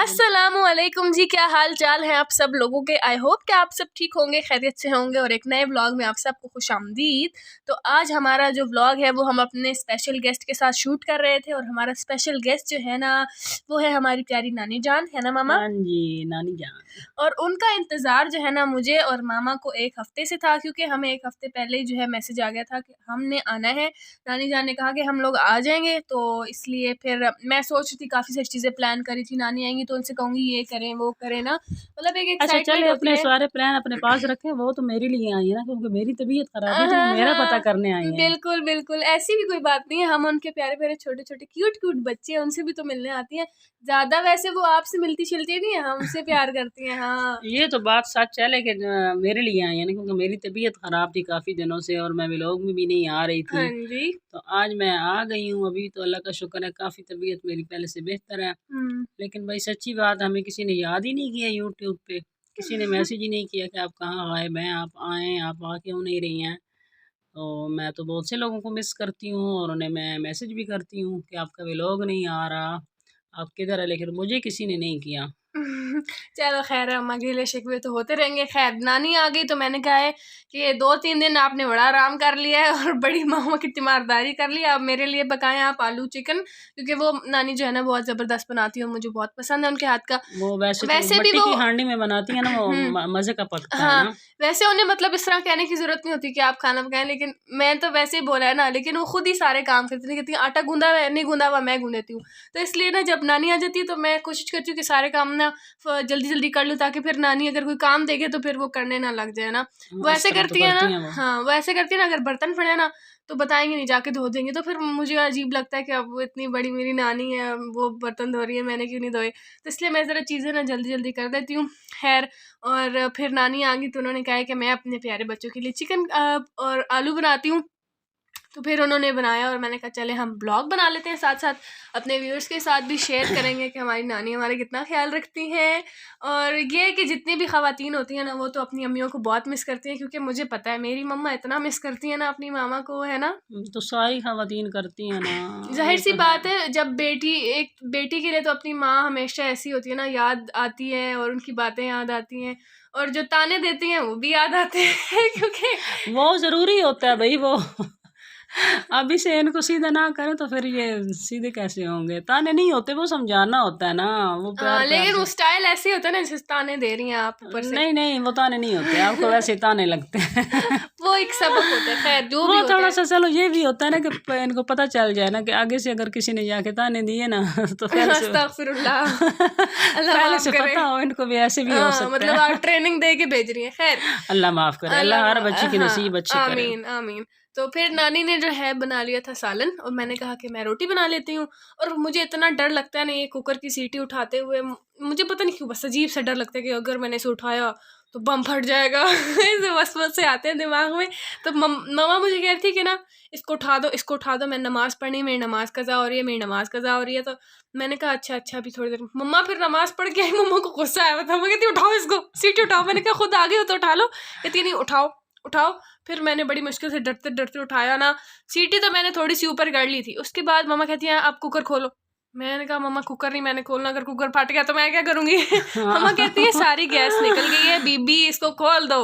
अस्सलामुअलैकुम जी, क्या हाल चाल है आप सब लोगों के। आई होप कि आप सब ठीक होंगे, खैरियत से होंगे और एक नए व्लॉग में आप सबको खुशामदीद। तो आज हमारा जो व्लॉग है वो हम अपने स्पेशल गेस्ट के साथ शूट कर रहे थे और हमारा स्पेशल गेस्ट जो है ना वो है हमारी प्यारी नानी जान, है ना मामा? हाँ जी, नानी जान। और उनका इंतज़ार जो है ना मुझे और मामा को एक हफ़्ते से था, क्योंकि हमें एक हफ़्ते पहले ही जो है मैसेज आ गया था कि हमने आना है। नानी जान ने कहा कि हम लोग आ जाएंगे, तो इसलिए फिर मैं सोच रही थी, काफ़ी सारी चीज़ें प्लान करी थी। नानी आएंगी तो उनसे कहूँगी ये करें वो करें ना, मतलब एक अच्छा एक्साइटमेंट चले, होती अपने है। सारे प्लान अपने पास रखे। वो तो मेरे लिए आई है ना, क्योंकि मेरी तबीयत खराब है तो वो हाँ, मेरा पता हाँ। करने आई है। बिल्कुल, बिल्कुल, ऐसी भी कोई बात नहीं है। हम उनके प्यारे-प्यारे, छोटे-छोटे, क्यूट-क्यूट बच्चे हैं, उनसे भी तो मिलने आती हैं। ज़्यादा वैसे वो आपसे मिलती-जुलती नहीं है, हमसे प्यार करती हैं। हाँ। ये तो बात सच है, लेकिन मेरे लिए आई है ना, क्योंकि मेरी तबीयत खराब थी काफ़ी दिनों से और मैं व्लॉग में भी नहीं आ रही हाँ थी। जी। तो आज मैं आ गई हूँ अभी, तो अल्लाह का शुक्र है, काफ़ी तबीयत मेरी पहले से बेहतर है। हुँ। लेकिन भाई सच्ची बात, हमें किसी ने याद ही नहीं किया यूट्यूब पे, किसी ने मैसेज ही नहीं किया कि आप कहाँ गायब हैं, आप आएँ, आप आ क्यों नहीं रही हैं। तो मैं तो बहुत से लोगों को मिस करती हूँ और उन्हें मैं मैसेज भी करती हूँ कि आपका व्लॉग नहीं आ रहा, आप किधर है, लेकिन मुझे किसी ने नहीं किया। चलो खैर है, अम्मा गिले शिकवे तो होते रहेंगे। खैर नानी आ गई तो मैंने कहा है कि 2-3 दिन आपने बड़ा आराम कर लिया है और बड़ी मामा की तीमारदारी कर ली। अब मेरे लिए पकाएं आप आलू चिकन, क्योंकि वो नानी जो है ना बहुत ज़बरदस्त बनाती है और मुझे बहुत पसंद है उनके हाथ का। वो वैसे तो वैसे भी मट्टी वो की हांडी में बनाती है ना, वो मज़े का पकता है हाँ, ना। वैसे उन्हें मतलब इस तरह कहने की ज़रूरत नहीं होती कि आप खाना पकाएँ, लेकिन मैं तो वैसे ही बोला है ना, लेकिन वो खुद ही सारे काम करती हैं। कहती हैं आटा गूँधा हुआ है, नहीं गूँधा हुआ मैं गूँध देती हूँ। तो इसलिए ना जब नानी आ जाती है तो मैं कोशिश करती हूँ कि सारे काम ना जल्दी-जल्दी कर लूँ, ताकि फिर नानी अगर कोई काम देखे तो फिर वो करने ना लग जाए ना। वो इस ऐसे तरह तो करती है करती ना, हैं वो। हाँ, वो ऐसे करती है ना, अगर बर्तन पड़े हैं ना तो बताएँगी नहीं, जाके धो देंगी। तो फिर मुझे अजीब लगता है कि अब वो इतनी बड़ी मेरी नानी है, वो बर्तन धो रही है, मैंने क्यों नहीं धोए? तो इसलिए मैं ज़रा चीज़ें ना जल्दी-जल्दी कर देती हूँ। खैर, और फिर नानी आ गई तो उन्होंने कहा है कि मैं अपने प्यारे बच्चों के लिए चिकन और आलू बनाती हूँ। तो फिर उन्होंने बनाया और मैंने कहा चले हम ब्लॉग बना लेते हैं, साथ-साथ अपने व्यूअर्स के साथ भी शेयर करेंगे कि हमारी नानी हमारा कितना ख़्याल रखती हैं। और ये है कि जितनी भी ख़वातीन होती हैं ना वो तो अपनी अम्मियों को बहुत मिस करती हैं, क्योंकि मुझे पता है मेरी मम्मा इतना मिस करती हैं ना अपनी मामा को, है ना? तो सारी खवातीन करती हैं ना, ये ज़ाहिर-सी तो है। बात है, जब एक बेटी के लिए तो अपनी माँ हमेशा ऐसी होती है ना, याद आती है और उनकी बातें याद आती हैं और जो ताने देती हैं वो भी याद आते हैं क्योंकि वो ज़रूरी होता है भई वो। अभी से इनको सीधा ना करें तो फिर ये सीधे कैसे होंगे? ताने नहीं होते, वो समझाना होता है ना, वो प्यार-प्यार लेकिन वो से। स्टाइल ऐसे ही होता है ना, जैसे ताने दे रही हैं आप ऊपर से। नहीं, नहीं, वो ताने नहीं होते, आपको वैसे ही ताने लगते हैं। वो एक सबक होता है, खैर जो भी वो होता है। थोड़ा-सा चलो ये भी होता है ना कि इनको पता चल जाए ना कि आगे से अगर किसी ने जाके ताने दिए ना तो पहले से अस्तगफिरुल्लाह, अल्लाह पहले माफ़ से करे। पता हो इनको भी ऐसे भी हो सकता मतलब आप है। ट्रेनिंग दे के भेज रही हैं। खैर, अल्लाह माफ़ करे, अल्लाह हर बच्ची की हाँ, नसीब अच्छी करे। आमीन, आमीन। तो फिर नानी ने जो है बना लिया था सालन और मैंने कहा कि मैं रोटी बना लेती हूँ। और मुझे इतना डर लगता है ना ये कुकर की सीटी उठाते हुए, मुझे पता नहीं क्यों बस अजीब सा डर लगता है कि अगर मैंने इसे उठाया तो बम फट जाएगा। ऐसे वसवसे आते हैं दिमाग में। तो मम्मा मुझे कह रही थी कि ना इसको उठा दो, इसको उठा दो, मैं नमाज़ पढ़नी, मेरी नमाज़ कज़ा हो रही है, मेरी नमाज़ कज़ा हो रही है। तो मैंने कहा अच्छा, अच्छा, अभी थोड़ी देर। मम्मा फिर नमाज़ पढ़ के आई, मम्मा को गुस्सा आया हुआ था। मम्मा कहती उठाओ इसको, सीटी उठाओ। मैंने कहा खुद आ गई हो तो उठा लो। कहती नहीं, उठाओ, उठाओ। फिर मैंने बड़ी मुश्किल से डरते-डरते उठाया ना, सीटी तो मैंने थोड़ी-सी ऊपर कर ली थी। उसके बाद मम्मा कहती हैं अब कुकर खोलो। मैंने कहा मम्मा कुकर नहीं मैंने खोलना, अगर कुकर फट गया तो मैं क्या करूँगी? मम्मा कहती है सारी गैस निकल गई है बीबी, इसको खोल दो।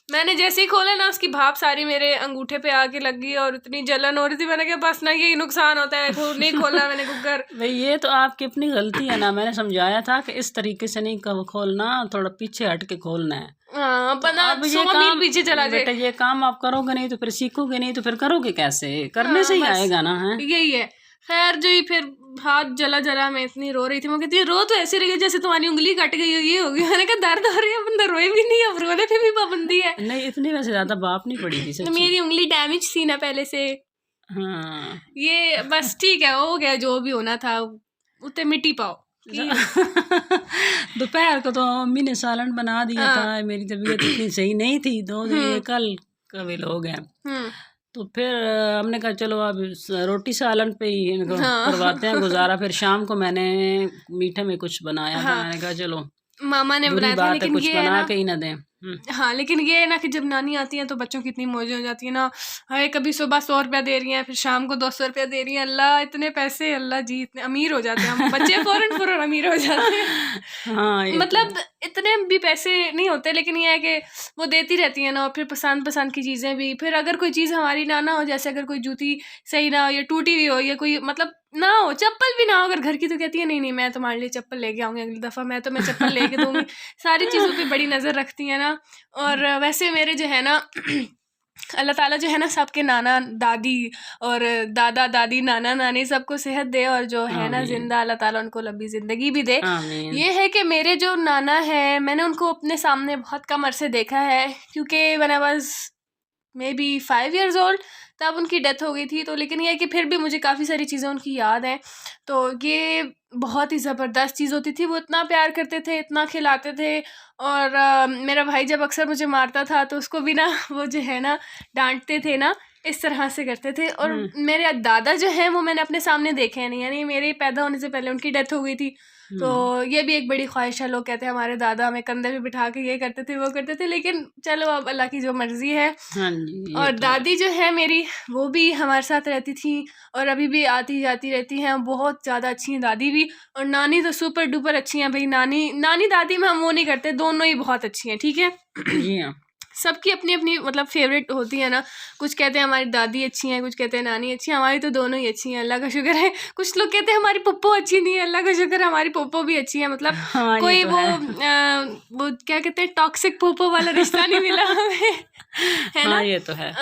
मैंने जैसे ही खोला ना उसकी भाप सारी मेरे अंगूठे पे आके लग गई और इतनी जलन हो रही थी। मैंने कहा बस ना यही नुकसान होता है, नहीं खोला मैंने कुकर। भई ये तो आपकी अपनी गलती है ना, मैंने समझाया था कि इस तरीके से नहीं खोलना, थोड़ा पीछे हट के खोलना है। हाँ, तो बना अब ये 100 मील काम पीछे चला जाए। बेटा, ये काम आप करोगे नहीं तो फिर सीखोगे नहीं, तो फिर करोगे कैसे? करने से हाँ, ही बस आएगा ना, हैं? यही है। खैर जो ही फिर हाथ जला मैं इतनी रो रही थी। वो कहती है रो तो ऐसे रही है जैसे तुम्हारी उंगली कट गई हो, ये हो गया। मैंने कहा दर्द हो रही है, बंदा रोए भी नहीं, अब रोने पे भी पाबंदी है। नहीं, इतनी वैसे ज़्यादा बाप नहीं पड़ी थी तो सच्ची। मेरी उंगली डैमेज थी ना पहले से। हाँ। ये बस ठीक है, हो गया जो भी होना था। उते मिट्टी पाओ की। दोपहर को तो मम्मी ने सालन बना दिया था, हाँ। मेरी तबीयत इतनी सही नहीं थी, 2 दिन ये हम्म। कल का भी लोग हैं। हम्म। तो फिर हमने कहा चलो अब रोटी सालन पे ही इनको हाँ। करवाते हैं गुजारा। फिर शाम को मैंने मीठे में कुछ बनाया था, हाँ। मैंने कहा चलो मामा ने बुरी बनाया था, बात है, लेकिन कुछ ये है बना ना, के ही ना दें। हाँ, लेकिन ये है ना कि जब नानी आती हैं तो बच्चों की इतनी मौज हो जाती है ना, हाय कभी सुबह 100 रुपया दे रही हैं, फिर शाम को 200 रुपया दे रही हैं, अल्लाह इतने पैसे, अल्लाह जी इतने अमीर हो जाते हैं हम बच्चे, फ़ौरन फ़ौरन अमीर हो जाते हैं। हाँ, ये तो है। मतलब इतने भी पैसे नहीं होते, लेकिन ये है कि वो देती रहती हैं ना, और फिर पसंद की चीज़ें भी, फिर अगर कोई चीज़ हमारी ना हो, जैसे अगर कोई जूती सही ना हो या टूटी हुई हो, या कोई मतलब ना हो, चप्पल भी ना हो अगर घर की, तो कहती है नहीं नहीं मैं तुम्हारे लिए चप्पल लेके आऊँगी अगली दफ़ा, मैं चप्पल लेके दूँगी। सारी चीज़ों पे बड़ी नज़र रखती हैं ना। और वैसे मेरे जो है ना अल्लाह ताला जो है ना सबके नाना दादी और दादा दादी नाना नानी सबको सेहत दे, और जो है ना आमीन जिंदा अल्लाह ताला उनको लंबी ज़िंदगी भी दे। आमीन। ये है कि मेरे जो नाना है, मैंने उनको अपने सामने बहुत कम अरसे देखा है, क्योंकि when I was may be 5 years old तब उनकी डेथ हो गई थी। तो लेकिन ये है कि फिर भी मुझे काफ़ी सारी चीज़ें उनकी याद हैं। तो ये बहुत ही ज़बरदस्त चीज़ होती थी, वो इतना प्यार करते थे, इतना खिलाते थे। और मेरा भाई जब अक्सर मुझे मारता था तो उसको भी ना वो जो है ना डांटते थे ना, इस तरह से करते थे। और मेरे दादा जो हैं वो मैंने अपने सामने देखे हैं नहीं, यानी मेरे पैदा होने से पहले उनकी डेथ हो गई थी। तो ये भी एक बड़ी ख्वाहिश है, लोग कहते हैं हमारे दादा हमें कंधे पे बिठा के ये करते थे वो करते थे, लेकिन चलो अब अल्लाह की जो मर्जी है। हाँ जी, ये और तो है। दादी जो है मेरी, वो भी हमारे साथ रहती थी और अभी भी आती जाती रहती हैं, बहुत ज़्यादा अच्छी हैं दादी भी। और नानी तो सुपर डुपर अच्छी हैं भाई, नानी दादी में हम वो नहीं करते, दोनों ही बहुत अच्छी हैं, ठीक है। जी हाँ। सबकी अपनी अपनी मतलब फेवरेट होती है ना, कुछ कहते हैं हमारी दादी अच्छी हैं, कुछ कहते हैं नानी अच्छी है, हमारी तो दोनों ही अच्छी हैं, अल्लाह का शुक्र है। कुछ लोग कहते हैं हमारी पप्पो अच्छी नहीं है, अल्लाह का शुक्र है हमारी पप्पो भी अच्छी है। मतलब हाँ, ये कोई तो वो है। वो क्या कहते हैं टॉक्सिक पप्पो वाला रिश्ता नहीं मिला हमें, है ना। हाँ, ये तो है।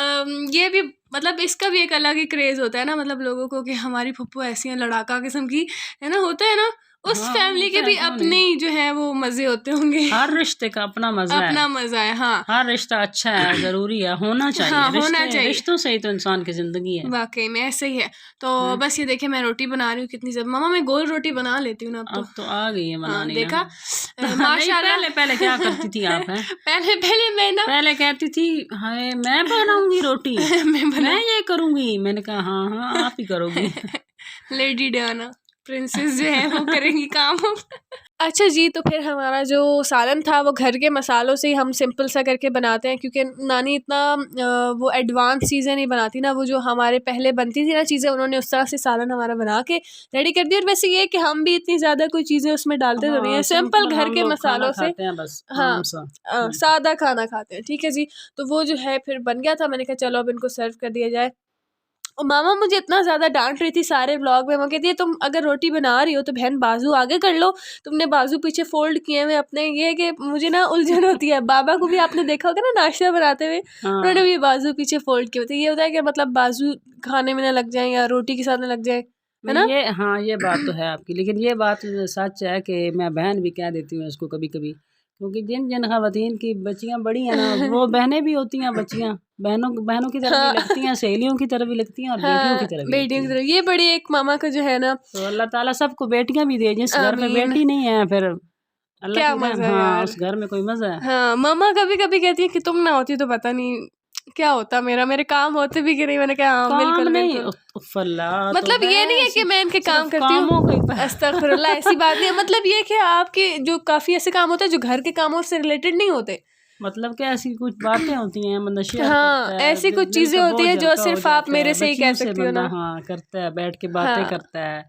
ये भी मतलब इसका भी एक अलग ही क्रेज होता है ना, मतलब लोगों को कि हमारी पप्पो ऐसी हैं, लड़ाका किस्म की, है ना, होता है ना। उस हाँ, फैमिली के होता है, भी क्यों अपने नहीं। ही जो है वो मजे होते होंगे। हर रिश्ते का अपना मजा है। अपना मजा है, हाँ हर रिश्ता अच्छा है, ज़रूरी है, होना चाहिए। हाँ, होना चाहिए। रिश्तों से ही तो इंसान की ज़िंदगी है। वाकई में ऐसे ही है। तो बस ये देखिए मैं रोटी बना रही हूँ कितनी जब, मामा मैं गोल रोटी बना लेती हूँ ना अब अब तो आ गई है हाँ बनानी ना। देखा नहीं, माशाल्लाह। पहले क्या करती थी आप हैं? पहले मैं ना पहले कहती थी हाय मैं बनाऊंगी रोटी, मैं ये करूंगी। मैंने कहा हाँ हाँ आप ही करोगी। लेडी डायना प्रिंसेस जो है वो करेंगी काम। अच्छा जी, तो फिर हमारा जो सालन था वो घर के मसालों से ही हम सिंपल सा करके बनाते हैं, क्योंकि नानी इतना वो एडवांस चीज़ें नहीं बनाती ना, वो जो हमारे पहले बनती थी ना चीज़ें, उन्होंने उस तरह से सालन हमारा बना के रेडी कर दिया। और वैसे ये कि हम भी इतनी ज़्यादा कोई चीज़ें उसमें डालते तो नहीं है, हाँ, सिंपल घर हम के लोग खाना मसालों से। खाते हैं बस हाँ आम सा। सादा खाना खाते हैं, ठीक है जी। तो वो जो है फिर बन गया था, मैंने कहा चलो अब इनको सर्व कर दिया जाए। और मामा मुझे इतना ज़्यादा डांट रही थी सारे व्लॉग में, वो कहती है तुम अगर रोटी बना रही हो तो बहन बाजू आगे कर लो, तुमने बाजू पीछे फोल्ड किए हुए अपने। ये कि मुझे ना उलझन होती है। बाबा को भी आपने देखा होगा ना नाश्ता बनाते हुए, उन्होंने भी बाजू पीछे फोल्ड किए होते। ये होता है कि मतलब बाजू खाने में ना लग जाए या रोटी के साथ ना लग जाए, है ना। ये हाँ ये बात तो है आपकी, लेकिन ये बात सच है कि मैं बहन भी कह देती हूँ उसको कभी कभी, क्योंकि जिन जिन खवातीन की बच्चियाँ बड़ी हैं ना, वो बहनें भी होती हैं बच्चियाँ, बहनों की तरफ भी लगती हैं, सहेलियों की तरफ भी लगती हैं और बेटियों की तरफ भी बेटियों की लगती हैं। तरफ ये बड़ी एक मामा का जो है ना, तो अल्लाह ताला सबको बेटियां भी दे, जिस घर में आमीन। बेटी नहीं है फिर अल्लाह क्या की रहम। मजा है हाँ, यार। उस घर में कोई मजा है। हाँ, मम्मा कभी कभी कहती है कि तुम ना होती तो पता नहीं क्या होता, मेरे काम होते भी कि नहीं। मैंने कहा हाँ काम बिल्कुल नहीं बिल्कुल। फल्ला तो मतलब ये नहीं है कि मैं इनके काम सिर्फ करती कामों हूँ, को अस्तगफिरुल्लाह, ऐसी बात नहीं है। मतलब ये कि आपके जो काफ़ी ऐसे काम होते हैं जो घर के कामों से रिलेटेड नहीं होते। मतलब क्या ऐसी कुछ बातें होती हैं, बंदा शेयर हाँ, करता है, ऐसी कुछ दिल चीज़ें का होती बोझ हैं जो हल्का हो सिर्फ आप जाता मेरे है, से ही कह बच्चियों से सकती हो बंदा ना। हाँ करता है, बैठ के बातें हाँ करता है,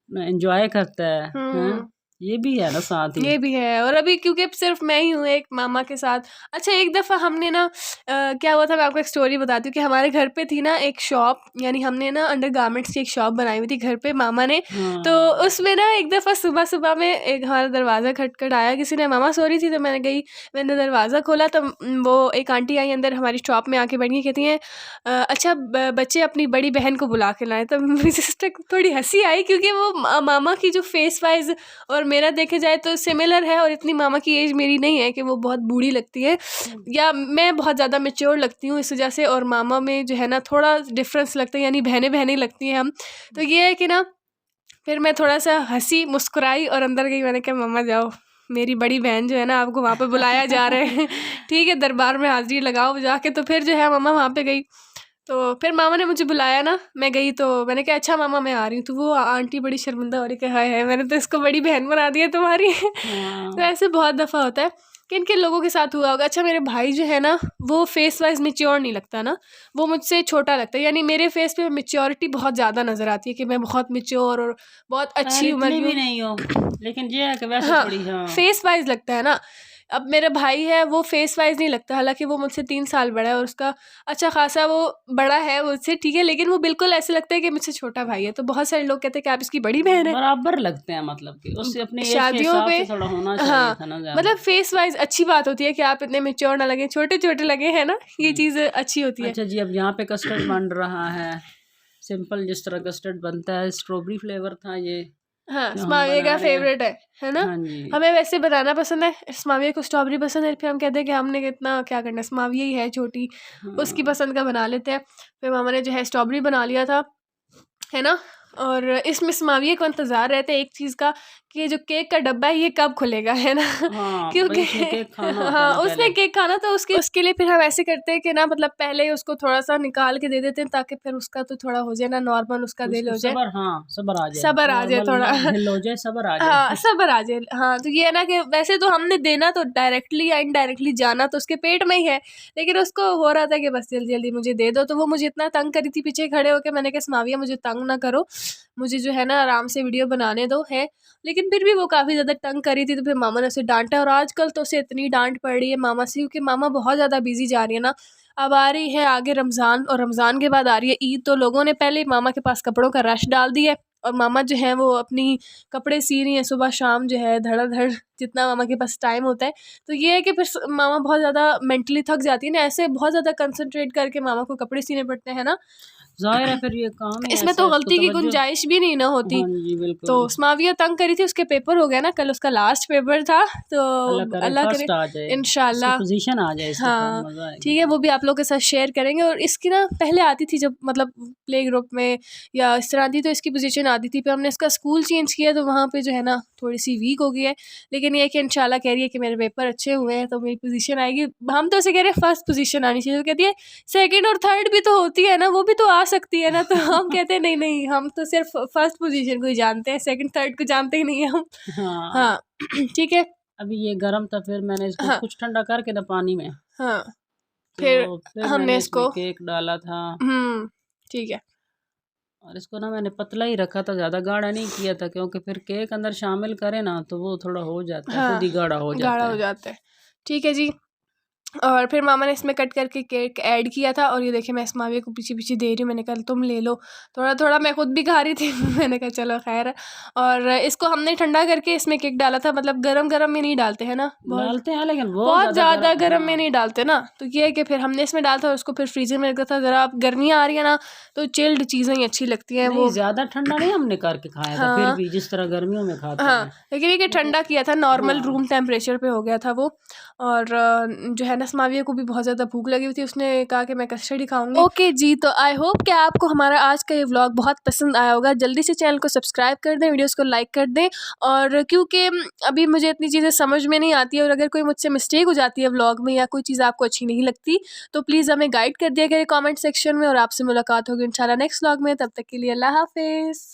एंजॉय करता है। हाँ, ये भी है ना साथ ही। ये भी है। और अभी क्योंकि सिर्फ मैं ही हूँ एक मामा के साथ। अच्छा एक दफ़ा हमने ना क्या हुआ था, मैं आपको एक स्टोरी बताती हूँ कि हमारे घर पे थी ना एक शॉप, यानी हमने ना अंडर गारमेंट्स की एक शॉप बनाई हुई थी घर पे मामा ने। तो हाँ उसमें ना एक दफ़ा सुबह सुबह में एक हमारा दरवाज़ा खटखटाया किसी ने, मामा सो रही थी तो मैंने गई, मैंने दरवाज़ा खोला तो वो एक आंटी आई अंदर हमारी शॉप में आके बैठ गई, कहती हैं अच्छा बच्चे अपनी बड़ी बहन को बुला के लाए। तो मेरी सिस्टर को थोड़ी हंसी आई, क्योंकि वो मामा की जो फेस वाइज और मेरा देखे जाए तो सिमिलर है, और इतनी मामा की एज मेरी नहीं है कि वो बहुत बूढ़ी लगती है या मैं बहुत ज़्यादा मैच्योर लगती हूँ इस वजह से, और मामा में जो है ना थोड़ा डिफरेंस लगता है, यानी बहनें बहनें लगती हैं हम। तो ये है कि ना फिर मैं थोड़ा सा हंसी मुस्कुराई और अंदर गई। मैंने कहा मम्मा जाओ, मेरी बड़ी बहन जो है ना आपको वहाँ पे बुलाया जा रहा है। ठीक है, दरबार में हाजिरी लगाओ जाके। तो फिर जो है मम्मा वहाँ पे गई, तो फिर मामा ने मुझे बुलाया ना, मैं गई तो मैंने कहा अच्छा मामा मैं आ रही हूँ। तो वो आंटी बड़ी शर्मिंदा हो रही कि हाय हाय मैंने तो इसको बड़ी बहन बना दी है तुम्हारी। तो हाँ ऐसे बहुत दफ़ा होता है। किन किन लोगों के साथ हुआ होगा। अच्छा मेरे भाई जो है ना वो फेस वाइज मेच्योर नहीं लगता ना, वो मुझसे छोटा लगता है। यानी मेरे फेस पे मेच्योरिटी बहुत ज़्यादा नज़र आती है कि मैं बहुत मेच्योर और बहुत यार अच्छी उम्र इतनी की भी हूँ। नहीं हो, लेकिन ये है कि वैसे हाँ, थोड़ी हाँ। फेस वाइज लगता है ना। अब मेरा भाई है वो फेस वाइज नहीं लगता, हालांकि वो मुझसे 3 साल बड़ा है और उसका अच्छा खासा वो बड़ा है मुझसे, ठीक है, लेकिन वो बिल्कुल ऐसे लगता है कि मुझसे छोटा भाई है। तो बहुत सारे लोग कहते हैं कि आप इसकी बड़ी बहन है। बराबर लगते हैं, मतलब कि उससे अपनी एज के शादियों हिसाब पे से थोड़ा होना चाहिए हाँ, था ना ज़्यादा। मतलब फेस वाइज अच्छी बात होती है कि आप इतने मेच्योर ना लगे, छोटे छोटे लगे हैं ना, ये हम्म। चीज़ अच्छी होती है। अच्छा जी, अब यहाँ पे कस्टर्ड बन रहा है, सिंपल जिस तरह कस्टर्ड बनता है। स्ट्रॉबेरी फ्लेवर था ये हाँ, जो हम स्माविया बना का रहे हैं। फेवरेट है ना। हाँ जी। हमें वैसे बनाना पसंद है, स्माविया को स्ट्रॉबेरी पसंद है, फिर हम कहते हैं कि हमने कितना क्या करना है, स्माविया ही है छोटी, उसकी हाँ पसंद का बना लेते हैं। फिर मामा ने जो है स्ट्रॉबेरी बना लिया था, है ना। और इसमें स्माविया को इंतज़ार रहता है एक चीज़ का कि ये जो केक का डब्बा है ये कब खुलेगा, है ना। हाँ, भाई क्योंकि उसने केक खाना होता है हाँ, ना उसने पहले। केक खाना तो उसके लिए फिर हम ऐसे करते हैं कि ना, मतलब पहले ही उसको थोड़ा-सा निकाल के दे देते हैं ताकि फिर उसका तो थोड़ा हो जाए ना, नॉर्मल उसका दिल उसको हो जाए, सब्र, हाँ सब्र आ जाए, सब्र आ जाए नॉर्मल थोड़ा। ना दिल हो जाए, सब्र आ हाँ, जाए। सब्र आ जाए। हाँ, तो ये है ना कि वैसे तो हमने देना तो डायरेक्टली या इनडायरेक्टली जाना तो उसके पेट में ही है, लेकिन उसको हो रहा था कि बस जल्दी-जल्दी मुझे दे दो। तो वो मुझे इतना तंग करी थी पीछे खड़े होके, मैंने कहा स्माविया मुझे तंग ना करो, मुझे जो है ना आराम से वीडियो बनाने दो, है। लेकिन फिर भी वो काफ़ी ज़्यादा तंग करी थी, तो फिर मामा ने उसे डाँटा और आजकल तो उसे इतनी डाँट पड़ रही है मामा से, क्योंकि मामा बहुत ज़्यादा बिज़ी जा रही है ना। अब आ रही है आगे रमज़ान और रमज़ान के बाद आ रही है ईद, तो लोगों ने पहले ही मामा के पास कपड़ों का रश डाल दिया है और मामा जो है वो अपनी कपड़े सी रही हैं सुबह शाम जो है धड़ाधड़, जितना मामा के पास टाइम होता है। तो ये है कि फिर मामा बहुत ज़्यादा मेंटली थक जाती है ना, ऐसे बहुत ज़्यादा कंसंट्रेट करके मामा को कपड़े सीने पड़ते हैं ना। ज़ाहिर है फिर ये काम ही इसमें ऐसा तो है, इसको गलती की तवज्जो। गुंजाइश भी नहीं ना होती। हाँ जी, तो बिल्कुल। स्माविया तंग करी थी, उसके पेपर हो गया ना, कल उसका लास्ट पेपर था, तो अल्लाह करे अल्लाह करे फर्स्ट आ जाए, इसकी इंशाल्लाह। पोजीशन आ जाए इस दफ़ा, हाँ, मज़ा आएगा। ठीक है, वो भी आप लोगों के साथ शेयर करेंगे। और इसकी ना पहले आती थी जब मतलब प्ले ग्रुप में या इस तरह आती, तो इसकी पोजीशन आती थी, फिर हमने इसका स्कूल चेंज किया तो वहाँ पे जो है ना थोड़ी सी वीक हो गई है। लेकिन ये है कि इंशाल्लाह कह रही है कि मेरे पेपर अच्छे हुए हैं तो मेरी पोजीशन आएगी। हम तो उसे कह रहे हैं फर्स्ट पोजीशन आनी चाहिए, तो कहती है सेकंड और थर्ड भी तो होती है ना, वो भी तो आ सकती है ना। तो हम कहते हैं नहीं नहीं, हम तो सिर्फ फर्स्ट पोजीशन को ही जानते हैं, सेकंड थर्ड को जानते ही नहीं है हम। हाँ, हाँ। ठीक है। अभी ये गरम था, फिर मैंने इसको हाँ कुछ ठंडा करके ना पानी में, हाँ, फिर तो फिर हमने मैंने इसमें इसको केक डाला था। ठीक है। और इसको ना मैंने पतला ही रखा था, ज़्यादा गाढ़ा नहीं किया था, क्योंकि फिर केक अंदर शामिल करें ना तो वो थोड़ा हो जाता है, खुद हाँ, ही गाढ़ा हो गाढ़ा जाता हो है। जाता है। ठीक है जी। और फिर मामा ने इसमें कट करके केक ऐड किया था और ये देखिए मैं इस माविया को पीछे-पीछे दे रही हूँ, मैंने कहा तुम ले लो। थोड़ा-थोड़ा मैं खुद भी खा रही थी। मैंने कहा चलो ख़ैर है। और इसको हमने ठंडा करके इसमें केक डाला था, मतलब गरम-गरम में नहीं डालते हैं ना, बहुत डालते हैं लेकिन बहुत बहुत ज़्यादा ज़्यादा गरम, गरम में हाँ। नहीं डालते ना। तो ये है कि फिर हमने इसमें डाला था और उसको फिर फ्रीज़र में रखा था। ज़रा अब गर्मियाँ आ रही है ना, तो चिल्ड चीज़ें ही अच्छी लगती हैं नहीं वो। ज़्यादा ठंडा नहीं हमने करके खाया था, फिर हाँ। भी जिस तरह गर्मियों में खाते हाँ, हैं। लेकिन ये कि लेकिन ठंडा किया था, नॉर्मल हाँ, रूम टेम्परेचर पे हो गया था वो। और जो है ना स्माविया को भी बहुत ज़्यादा भूख लगी हुई थी, उसने कहा कि मैं कस्टर्ड ही खाऊँगी। ओके जी, तो आई होप कि आपको हमारा आज का ये व्लॉग बहुत पसंद आया होगा। जल्दी से चैनल को सब्सक्राइब कर दें, वीडियोज़ को लाइक कर दें। और क्योंकि अभी मुझे इतनी चीज़ें समझ में नहीं आती है और अगर कोई मुझसे मिस्टेक हो जाती है व्लॉग में या कोई चीज़ आपको अच्छी नहीं लगती, तो प्लीज़ हमें गाइड कर दिया करें कमेंट सेक्शन में। और आपसे मुलाकात होगी इंशाल्लाह नेक्स्ट व्लॉग में, तब तक के लिए अल्लाह हाफ़िज़।